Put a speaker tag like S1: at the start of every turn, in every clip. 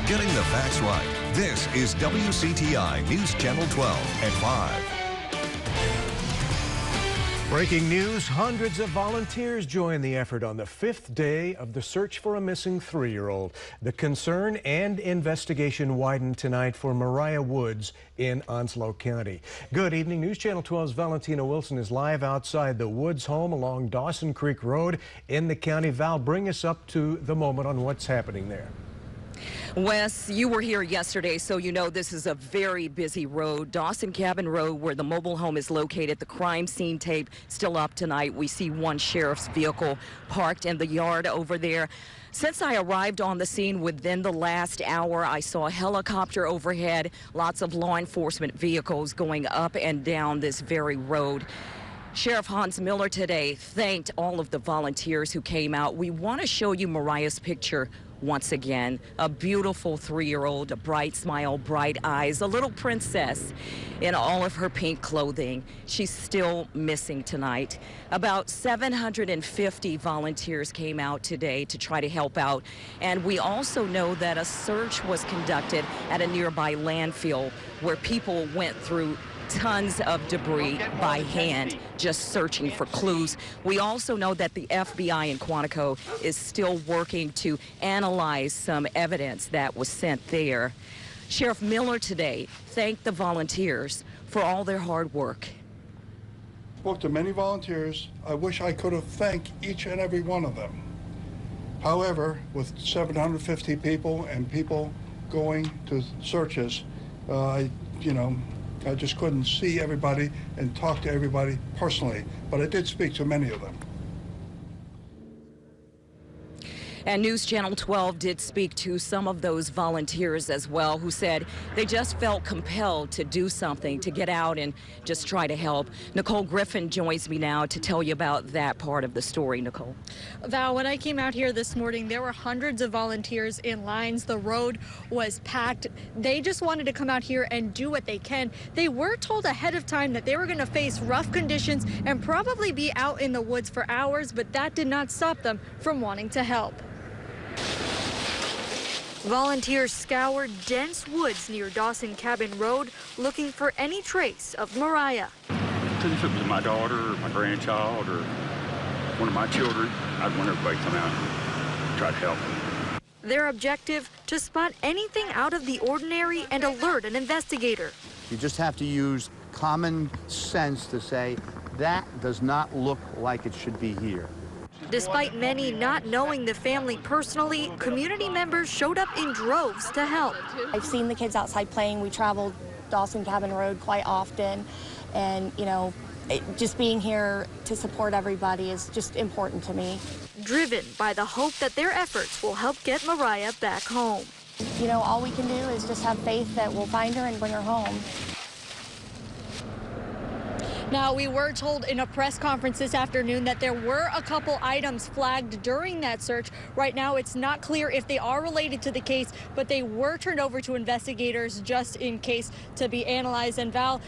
S1: getting the facts right. This is WCTI News Channel 12 at 5.
S2: Breaking news, hundreds of volunteers joined the effort on the 5th day of the search for a missing 3-year-old. The concern and investigation widened tonight for Mariah Woods in Onslow County. Good evening. News Channel 12's Valentina Wilson is live outside the Woods home along Dawson Creek Road in the county. Val, bring us up to the moment on what's happening there.
S3: Wes, you were here yesterday, so you know this is a very busy road. Dawson Cabin Road, where the mobile home is located. The crime scene tape still up tonight. We see one sheriff's vehicle parked in the yard over there. Since I arrived on the scene within the last hour, I saw a helicopter overhead, lots of law enforcement vehicles going up and down this very road. Sheriff Hans Miller today thanked all of the volunteers who came out. We want to show you Mariah's picture once again. A beautiful 3-year-old, a bright smile, bright eyes, a little princess in all of her pink clothing. She's still missing tonight. About 750 volunteers came out today to try to help out. And we also know that a search was conducted at a nearby landfill where people went through tons of debris by hand, just searching for clues. We also know that the FBI in Quantico is still working to analyze some evidence that was sent there. Sheriff Miller today thanked the volunteers for all their hard work.
S4: Spoke to many volunteers. I wish I could have thanked each and every one of them. However, with 750 people and people going to searches, I just couldn't see everybody and talk to everybody personally, but I did speak to many of them.
S3: And News Channel 12 did speak to some of those volunteers as well, who said they just felt compelled to do something, to get out and just try to help. Nicole Griffin joins me now to tell you about that part of the story. Nicole.
S5: Val, when I came out here this morning, there were hundreds of volunteers in lines. The road was packed. They just wanted to come out here and do what they can. They were told ahead of time that they were going to face rough conditions and probably be out in the woods for hours, but that did not stop them from wanting to help. Volunteers scoured dense woods near Dawson Cabin Road looking for any trace of Mariah.
S6: If it was my daughter or my grandchild or one of my children, I'd want everybody to come out and try to help them.
S5: Their objective, to spot anything out of the ordinary and alert an investigator.
S7: You just have to use common sense to say, that does not look like it should be here.
S5: Despite many not knowing the family personally, community members showed up in droves to help.
S8: I've seen the kids outside playing. We traveled Dawson Cabin Road quite often. And, just being here to support everybody is just important to me.
S5: Driven by the hope that their efforts will help get Mariah back home.
S8: All we can do is just have faith that we'll find her and bring her home.
S5: Now, we were told in a press conference this afternoon that there were a couple items flagged during that search. Right now, it's not clear if they are related to the case, but they were turned over to investigators just in case to be analyzed. And Val,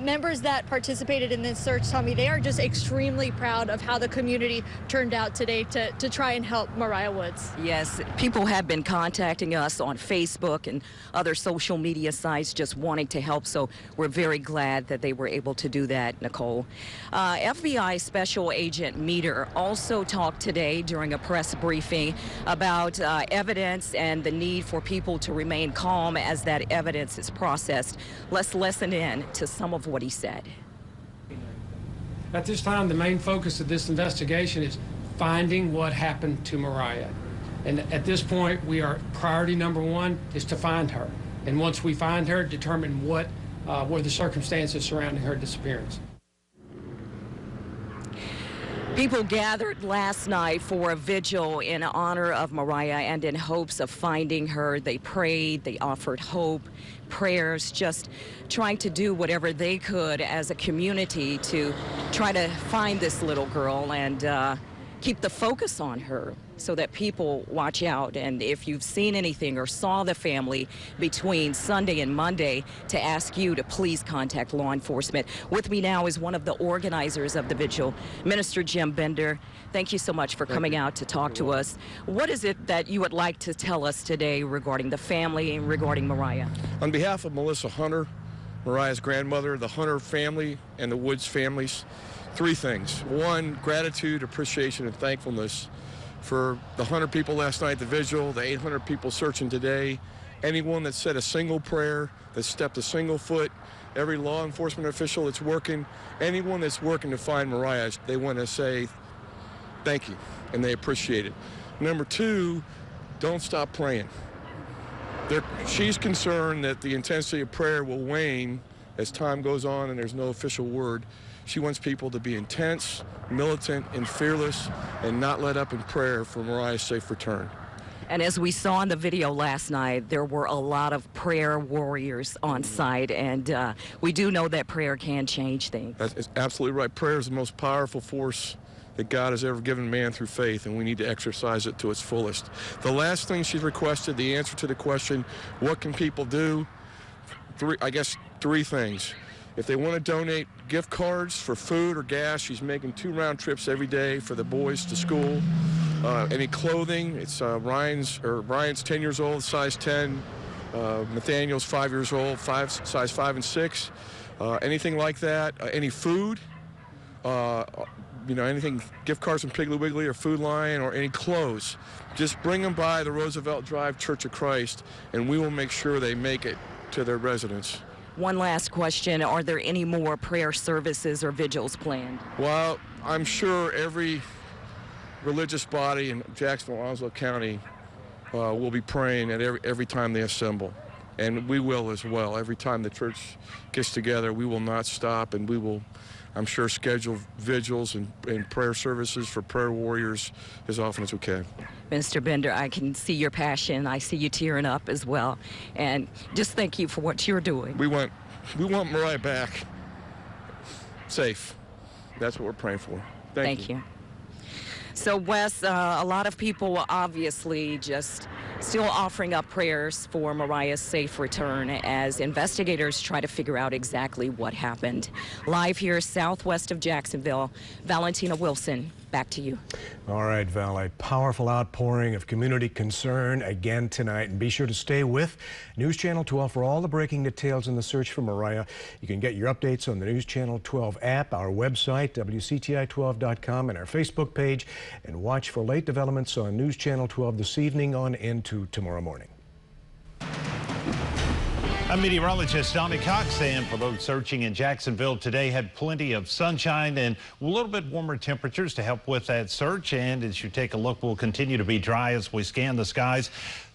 S5: members that participated in this search tell me they are just extremely proud of how the community turned out today to try and help Mariah Woods.
S3: Yes, people have been contacting us on Facebook and other social media sites just wanting to help, so we're very glad that they were able to do that. Nicole. FBI Special Agent Meter also talked today during a press briefing about evidence and the need for people to remain calm as that evidence is processed. Let's listen in to some of what he said.
S9: At this time, the main focus of this investigation is finding what happened to Mariah. And at this point, priority number one is to find her. And once we find her, determine what were the circumstances surrounding her disappearance.
S3: People gathered last night for a vigil in honor of Mariah and in hopes of finding her. They prayed, they offered hope, prayers, just trying to do whatever they could as a community to try to find this little girl and keep the focus on her so that people watch out. And if you've seen anything or saw the family between Sunday and Monday, to ask you to please contact law enforcement. With me now is one of the organizers of the vigil, Minister Jim Bender. Thank you so much for coming out to talk to us. What is it that you would like to tell us today regarding the family and regarding Mariah?
S10: On behalf of Melissa Hunter, Mariah's grandmother, the Hunter family, and the Woods families, 3 things. 1, gratitude, appreciation, and thankfulness for the 100 people last night at the vigil, the 800 people searching today, anyone that said a single prayer, that stepped a single foot, every law enforcement official that's working, anyone that's working to find Mariah, they want to say thank you, and they appreciate it. Number 2, don't stop praying. She's concerned that the intensity of prayer will wane as time goes on and there's no official word. She wants people to be intense, militant, and fearless, and not let up in prayer for Mariah's safe return.
S3: And as we saw in the video last night, there were a lot of prayer warriors on site, and we do know that prayer can change things.
S10: That's absolutely right. Prayer is the most powerful force that God has ever given man through faith, and we need to exercise it to its fullest. The last thing she's requested, the answer to the question, what can people do? 3 things. If they want to donate gift cards for food or gas, she's making 2 round trips every day for the boys to school. Any clothing, it's Ryan's 10 years old, size 10. Nathaniel's 5 years old, size 5 and 6. Anything like that. Any food, anything, gift cards from Piggly Wiggly or Food Lion, or any clothes. Just bring them by the Roosevelt Drive Church of Christ, and we will make sure they make it to their residence.
S3: One last question. Are there any more prayer services or vigils planned?
S10: Well, I'm sure every religious body in Jacksonville, Onslow County will be praying at every time they assemble. And we will as well. Every time the church gets together, we will not stop, and we will, I'm sure, schedule vigils and prayer services for prayer warriors as often as we can.
S3: Minister Bender, I can see your passion. I see you tearing up as well. And just thank you for what you're doing.
S10: We want Mariah back safe. That's what we're praying for. Thank you.
S3: So, Wes, a lot of people obviously just still offering up prayers for Mariah's safe return as investigators try to figure out exactly what happened. Live here southwest of Jacksonville, Valentina Wilson, back to you.
S2: All right, Val, a powerful outpouring of community concern again tonight. And be sure to stay with News Channel 12 for all the breaking details in the search for Mariah. You can get your updates on the News Channel 12 app, our website, WCTI12.com, and our Facebook page. And watch for late developments on News Channel 12 this evening on into tomorrow morning.
S11: I'm meteorologist Donnie Cox, and for those searching in Jacksonville today, had plenty of sunshine and a little bit warmer temperatures to help with that search. And as you take a look, we'll continue to be dry as we scan the skies.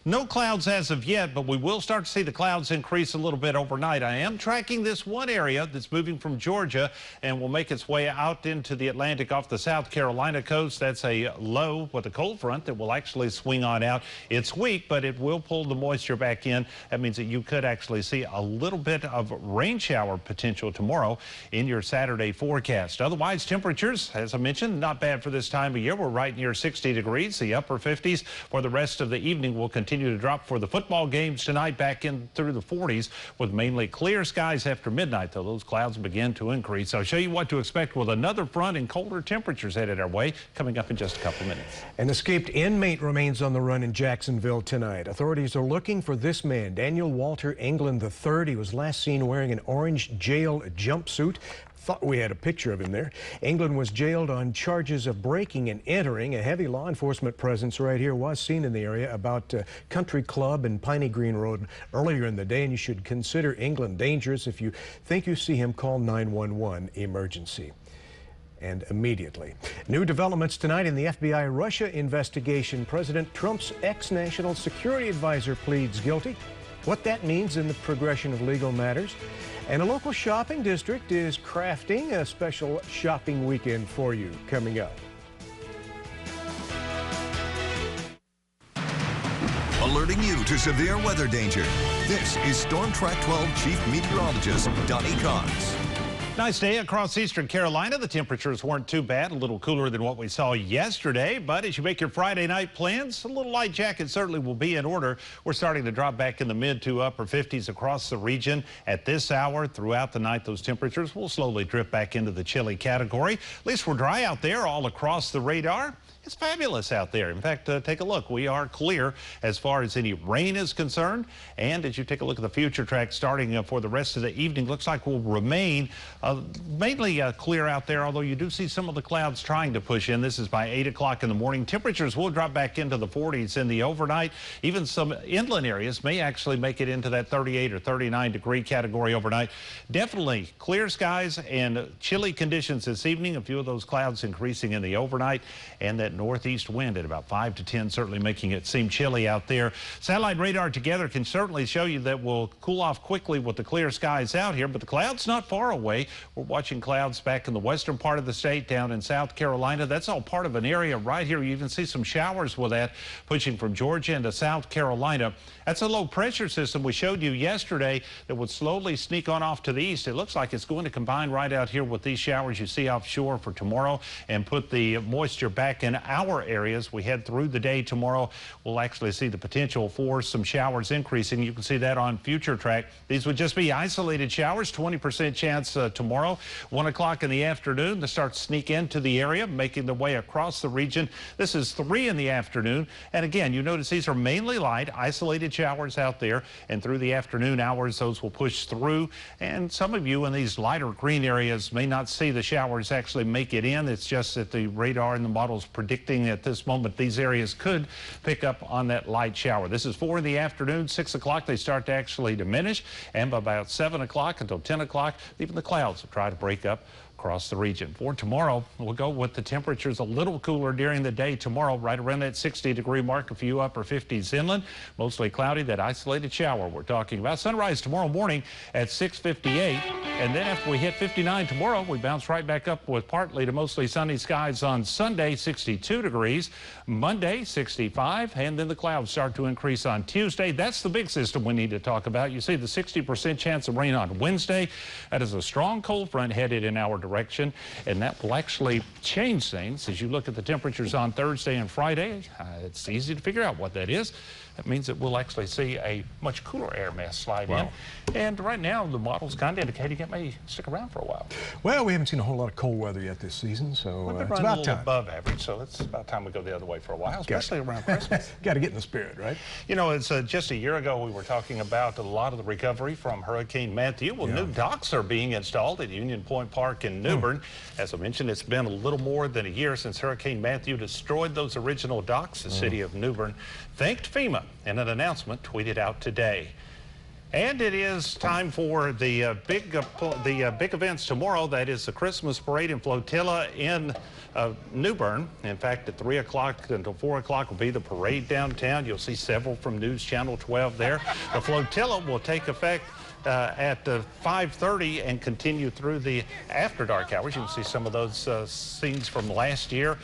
S11: No clouds as of yet, but we will start to see the clouds increase a little bit overnight. I am tracking this one area that's moving from Georgia and will make its way out into the Atlantic off the South Carolina coast. That's a low with a cold front that will actually swing on out. It's weak, but it will pull the moisture back in. That means that you could actually see a little bit of rain shower potential tomorrow in your Saturday forecast. Otherwise, temperatures, as I mentioned, not bad for this time of year. We're right near 60 degrees, the upper 50s. For the rest of the evening, we'll continue to drop for the football games tonight, back in through the 40s with mainly clear skies after midnight, though those clouds begin to increase. I'll show you what to expect with another front and colder temperatures headed our way coming up in just a couple minutes.
S2: An escaped inmate remains on the run in Jacksonville tonight. Authorities are looking for this man, Daniel Walter England III. He was last seen wearing an orange jail jumpsuit. Thought we had a picture of him there. England was jailed on charges of breaking and entering. A heavy law enforcement presence right here was seen in the area about Country Club and Piney Green Road earlier in the day, and you should consider England dangerous. If you think you see him, call 911 emergency. And immediately. New developments tonight in the FBI Russia investigation. President Trump's ex-national security advisor pleads guilty. What that means in the progression of legal matters. And a local shopping district is crafting a special shopping weekend for you coming up.
S1: Alerting you to severe weather danger. This is Storm Track 12 Chief Meteorologist Donnie Cox.
S11: Nice day across eastern Carolina. The temperatures weren't too bad, a little cooler than what we saw yesterday. But as you make your Friday night plans, a little light jacket certainly will be in order. We're starting to drop back in the mid to upper 50s across the region at this hour. Throughout the night, those temperatures will slowly drift back into the chilly category. At least we're dry out there all across the radar. It's fabulous out there. In fact, take a look. We are clear as far as any rain is concerned. And as you take a look at the future track starting for the rest of the evening, looks like we'll remain mainly clear out there, although you do see some of the clouds trying to push in. This is by 8 o'clock in the morning. Temperatures will drop back into the 40s in the overnight. Even some inland areas may actually make it into that 38 or 39 degree category overnight. Definitely clear skies and chilly conditions this evening. A few of those clouds increasing in the overnight, and that northeast wind at about 5 to 10, certainly making it seem chilly out there. Satellite radar together can certainly show you that we'll cool off quickly with the clear skies out here, but the clouds not far away. We're watching clouds back in the western part of the state, down in South Carolina. That's all part of an area right here. You even see some showers with that pushing from Georgia into South Carolina. That's a low pressure system we showed you yesterday that would slowly sneak on off to the east. It looks like it's going to combine right out here with these showers you see offshore for tomorrow and put the moisture back in our areas. We head through the day tomorrow. We'll actually see the potential for some showers increasing. You can see that on future track. These would just be isolated showers, 20% chance tomorrow. 1 o'clock in the afternoon, they start to sneak into the area, making their way across the region. This is 3 in the afternoon. And again, you notice these are mainly light, isolated showers out there. And through the afternoon hours, those will push through. And some of you in these lighter green areas may not see the showers actually make it in. It's just that the radar and the models predicting at this moment these areas could pick up on that light shower. This is 4 in the afternoon. 6 o'clock they start to actually diminish, and by about 7 o'clock until 10 o'clock even the clouds will try to break up across the region. For tomorrow, we'll go with the temperatures a little cooler during the day tomorrow, right around that 60-degree mark, a few upper 50s inland. Mostly cloudy, that isolated shower we're talking about. Sunrise tomorrow morning at 6:58, and then after we hit 59 tomorrow, we bounce right back up with partly to mostly sunny skies on Sunday, 62 degrees. Monday, 65, and then the clouds start to increase on Tuesday. That's the big system we need to talk about. You see the 60% chance of rain on Wednesday. That is a strong cold front headed in our direction, and that will actually change things as you look at the temperatures on Thursday and Friday. It's easy to figure out what that is. That means that we'll actually see a much cooler air mass slide in. And right now, the model's kind of indicating it may stick around for a while.
S2: Well, we haven't seen a whole lot of cold weather yet this season, so it's about time.
S11: Above average, so it's about time we go the other way for a while, especially around Christmas.
S2: Got to get in the spirit, right?
S11: You know, it's just a year ago we were talking about a lot of the recovery from Hurricane Matthew. Well, new docks are being installed at Union Point Park in New Bern. As I mentioned, it's been a little more than a year since Hurricane Matthew destroyed those original docks. The city of New Bern thanked FEMA in an announcement tweeted out today. And it is time for the big events tomorrow. That is the Christmas parade and flotilla in New Bern. In fact, at 3 o'clock until 4 o'clock will be the parade downtown. You'll see several from News Channel 12 there. The flotilla will take effect at 5:30 and continue through the after dark hours. You can see some of those scenes from last year.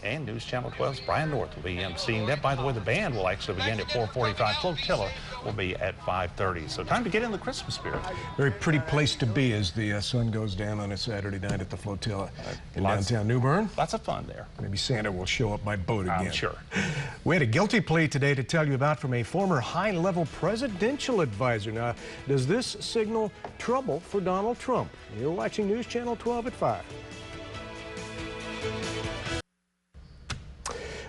S11: And News Channel 12's Brian North will be emceeing that. By the way, the band will actually begin at 4:45. Flotilla will be at 5:30. So time to get in the Christmas spirit.
S2: Very pretty place to be as the sun goes down on a Saturday night at the flotilla in downtown New Bern.
S11: Lots of fun there.
S2: Maybe Santa will show up by boat again.
S11: I'm sure.
S2: We had a guilty plea today to tell you about from a former high-level presidential advisor. Now, does this signal trouble for Donald Trump? You're watching News Channel 12 at 5.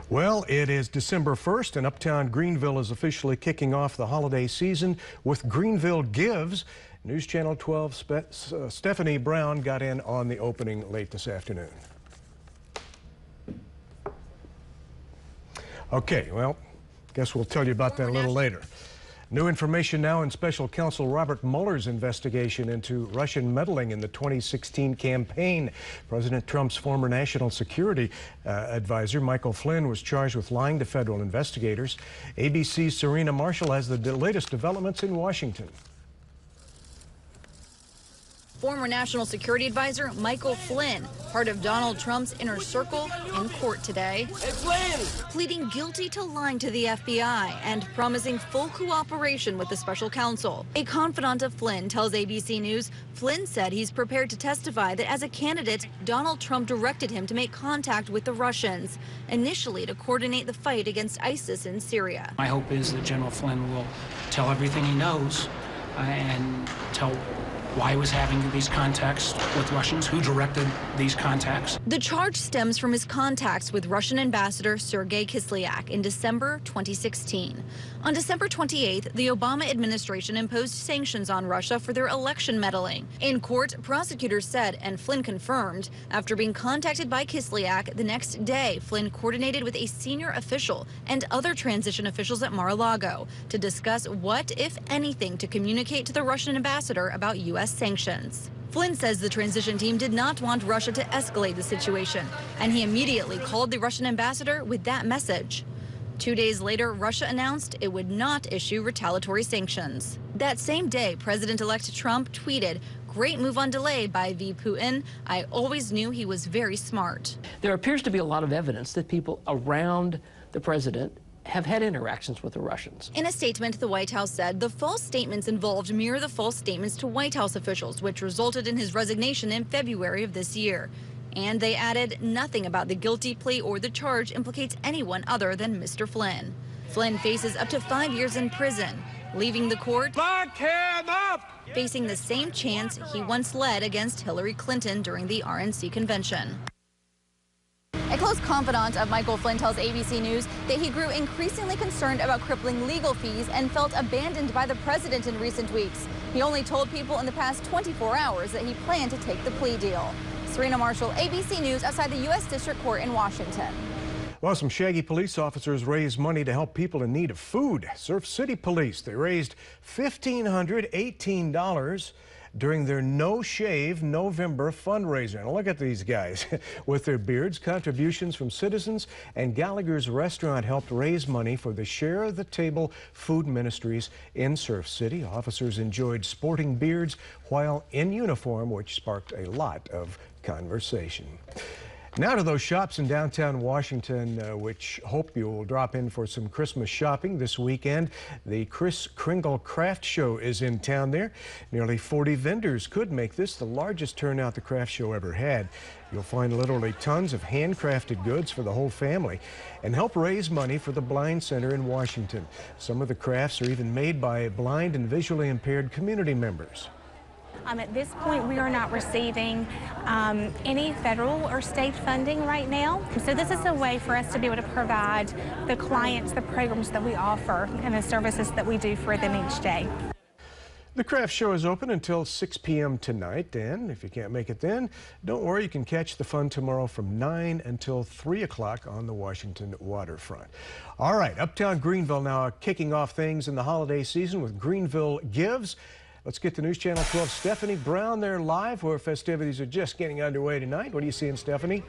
S2: Well, it is December 1st, and Uptown Greenville is officially kicking off the holiday season with Greenville Gives. News Channel 12's Stephanie Brown got in on the opening late this afternoon. Okay, well, guess we'll tell you about that a little later. New information now in Special Counsel Robert Mueller's investigation into Russian meddling in the 2016 campaign. President Trump's former national security advisor, Michael Flynn, was charged with lying to federal investigators. ABC's Serena Marshall has the latest developments in Washington.
S12: former national security advisor Michael Flynn, part of Donald Trump's inner circle, in court today. Hey, Flynn! Pleading guilty to lying to the FBI and promising full cooperation with the special counsel. A confidant of Flynn tells ABC News Flynn said he's prepared to testify that as a candidate, Donald Trump directed him to make contact with the Russians, initially to coordinate the fight against ISIS in Syria.
S13: My hope is that General Flynn will tell everything he knows and tell why he was having these contacts with Russians, who directed these contacts.
S12: The charge stems from his contacts with Russian Ambassador Sergei Kislyak in December 2016. On December 28th, the Obama administration imposed sanctions on Russia for their election meddling. In court, prosecutors said, and Flynn confirmed, after being contacted by Kislyak the next day, Flynn coordinated with a senior official and other transition officials at Mar-a-Lago to discuss what, if anything, to communicate to the Russian ambassador about U.S. sanctions. Flynn says the transition team did not want Russia to escalate the situation, and he immediately called the Russian ambassador with that message. 2 days later, Russia announced it would not issue retaliatory sanctions. That same day, President-elect Trump tweeted, "Great move on delay by V. Putin. I always knew he was very smart."
S14: There appears to be a lot of evidence that people around the president have had interactions with the Russians.
S12: In a statement, the White House said the false statements involved mirror the false statements to White House officials, which resulted in his resignation in February of this year. And they added nothing about the guilty plea or the charge implicates anyone other than Mr. Flynn. Flynn faces up to 5 years in prison, leaving the court
S15: Lock him up!
S12: Facing the same chance he once led against Hillary Clinton during the RNC convention. A close confidant of Michael Flynn tells ABC News that he grew increasingly concerned about crippling legal fees and felt abandoned by the president in recent weeks. He only told people in the past 24 hours that he planned to take the plea deal. Serena Marshall, ABC News, outside the U.S. District Court in Washington.
S2: Well, some shaggy police officers raised money to help people in need of food. Surf City Police, they raised $1,518 during their No Shave November fundraiser. And look at these guys. With their beards, contributions from citizens and Gallagher's Restaurant helped raise money for the Share the Table Food Ministries in Surf City. Officers enjoyed sporting beards while in uniform, which sparked a lot of conversation. Now to those shops in downtown Washington, which hope you'll drop in for some Christmas shopping this weekend. The Kris Kringle Craft Show is in town there. Nearly 40 vendors could make this the largest turnout the craft show ever had. You'll find literally tons of handcrafted goods for the whole family and help raise money for the Blind Center in Washington. Some of the crafts are even made by blind and visually impaired community members.
S16: At this point, we are not receiving any federal or state funding right now. So this is a way for us to be able to provide the clients the programs that we offer and the services that we do for them each day.
S2: The craft show is open until 6 p.m. tonight, and if you can't make it then, don't worry, you can catch the fun tomorrow from 9 until 3 o'clock on the Washington waterfront. All right, Uptown Greenville now kicking off things in the holiday season with Greenville Gives. Let's get to News Channel 12's Stephanie Brown there live where festivities are just getting underway tonight. What are you seeing, Stephanie?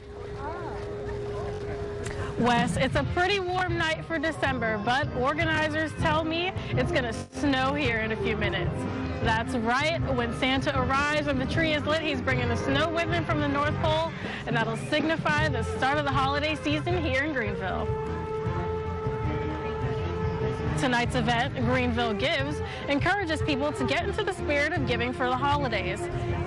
S17: Wes, it's a pretty warm night for December, but organizers tell me it's going to snow here in a few minutes. That's right. When Santa arrives and the tree is lit, he's bringing the snow with him from the North Pole, and that'll signify the start of the holiday season here in Greenville. Tonight's event, Greenville Gives, encourages people to get into the spirit of giving for the holidays.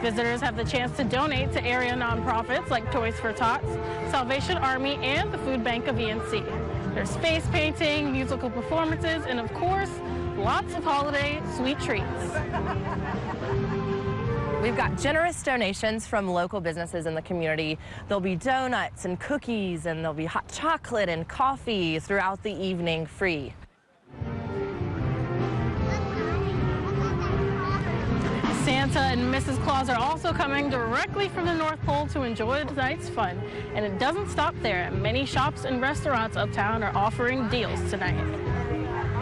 S17: Visitors have the chance to donate to area nonprofits like Toys for Tots, Salvation Army, and the Food Bank of ENC. There's face painting, musical performances, and of course, lots of holiday sweet treats.
S18: We've got generous donations from local businesses in the community. There'll be donuts and cookies, and there'll be hot chocolate and coffee throughout the evening free.
S17: Santa and Mrs. Claus are also coming directly from the North Pole to enjoy tonight's fun. And it doesn't stop there. Many shops and restaurants uptown are offering deals tonight.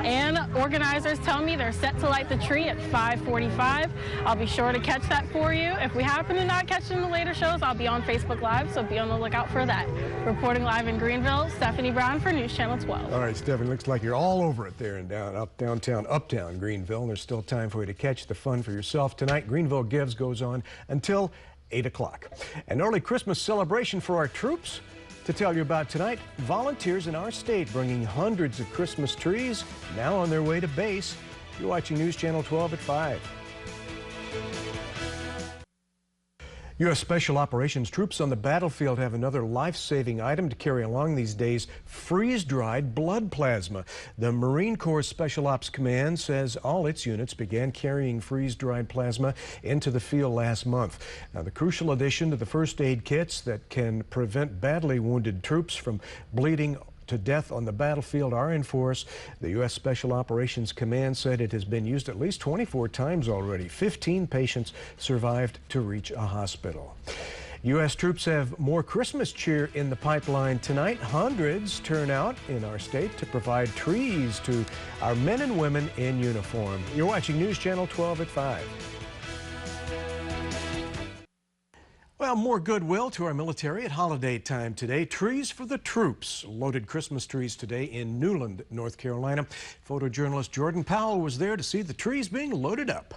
S17: And organizers tell me they're set to light the tree at 5:45. I'll be sure to catch that for you. If we happen to not catch it in the later shows, I'll be on Facebook Live, so be on the lookout for that. Reporting live in Greenville, Stephanie Brown for News Channel 12.
S2: All right, Stephanie, looks like you're all over it there in uptown Greenville. There's still time for you to catch the fun for yourself tonight. Greenville Gives goes on until 8 o'clock. An early Christmas celebration for our troops. To tell you about tonight, volunteers in our state bringing hundreds of Christmas trees now on their way to base. You're watching News Channel 12 at 5. U.S. Special Operations troops on the battlefield have another life-saving item to carry along these days: freeze-dried blood plasma. The Marine Corps Special Ops Command says all its units began carrying freeze-dried plasma into the field last month. Now, the crucial addition to the first aid kits that can prevent badly wounded troops from bleeding to death on the battlefield are in force. The U.S. Special Operations Command said it has been used at least 24 times already. 15 patients survived to reach a hospital. U.S. troops have more Christmas cheer in the pipeline tonight. Hundreds turn out in our state to provide trees to our men and women in uniform. You're watching News Channel 12 at 5. Well, more goodwill to our military at holiday time today. Trees for the troops. Loaded Christmas trees today in Newland, North Carolina. Photojournalist Jordan Powell was there to see the trees being loaded up.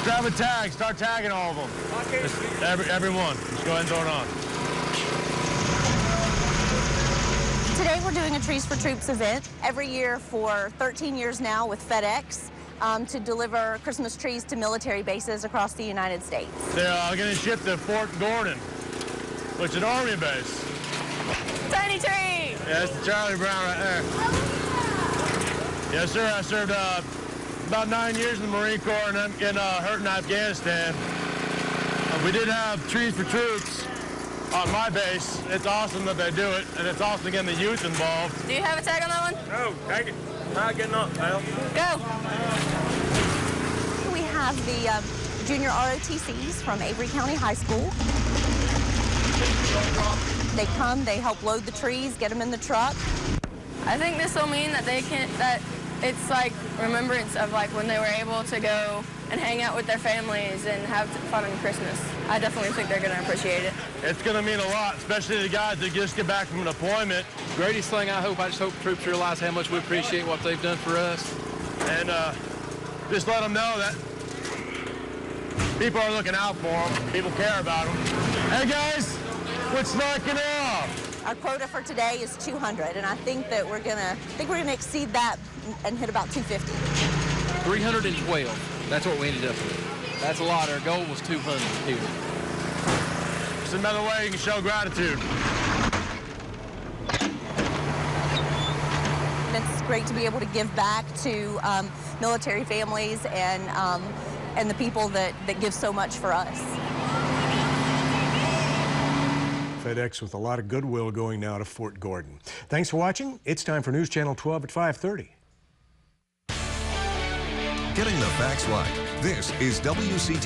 S15: Grab a tag. Start tagging all of them. Everyone. Just go ahead and throw it on.
S19: Today we're doing a Trees for Troops event every year for 13 years now with FedEx. To deliver Christmas trees to military bases across the United States.
S15: They're going to ship to Fort Gordon, which is an Army base.
S19: Tiny tree!
S15: Yeah, that's the Charlie Brown right there. Yes, sir. I served about 9 years in the Marine Corps and I'm hurt in Afghanistan. We did have Trees for Troops on my base. It's awesome that they do it, and it's awesome getting the youth involved.
S19: Do you have a tag on that one?
S15: No, take it. Not getting up, pal.
S19: Go. We have the junior ROTCs from Avery County High School. They come, they help load the trees, get them in the truck.
S20: I think this will mean that it's like remembrance of like when they were able to go and hang out with their families and have fun on Christmas. I definitely think they're going to appreciate it.
S15: It's going to mean a lot, especially the guys that just get back from deployment.
S21: Greatest thing I just hope troops realize how much we appreciate what they've done for us.
S15: And just let them know that people are looking out for them. People care about them. Hey guys, what's knocking off?
S19: Our quota for today is 200, and I think that we're gonna exceed that and hit about 250.
S21: 312. That's what we ended up with. That's a lot. Our goal was 200 here.
S15: It's another way you can show gratitude.
S19: It's great to be able to give back to military families and the people that give so much for us.
S2: FedEx with a lot of goodwill going now to Fort Gordon. Thanks for watching. It's time for News Channel 12 at 5:30.
S1: Getting the facts right. This is WCT.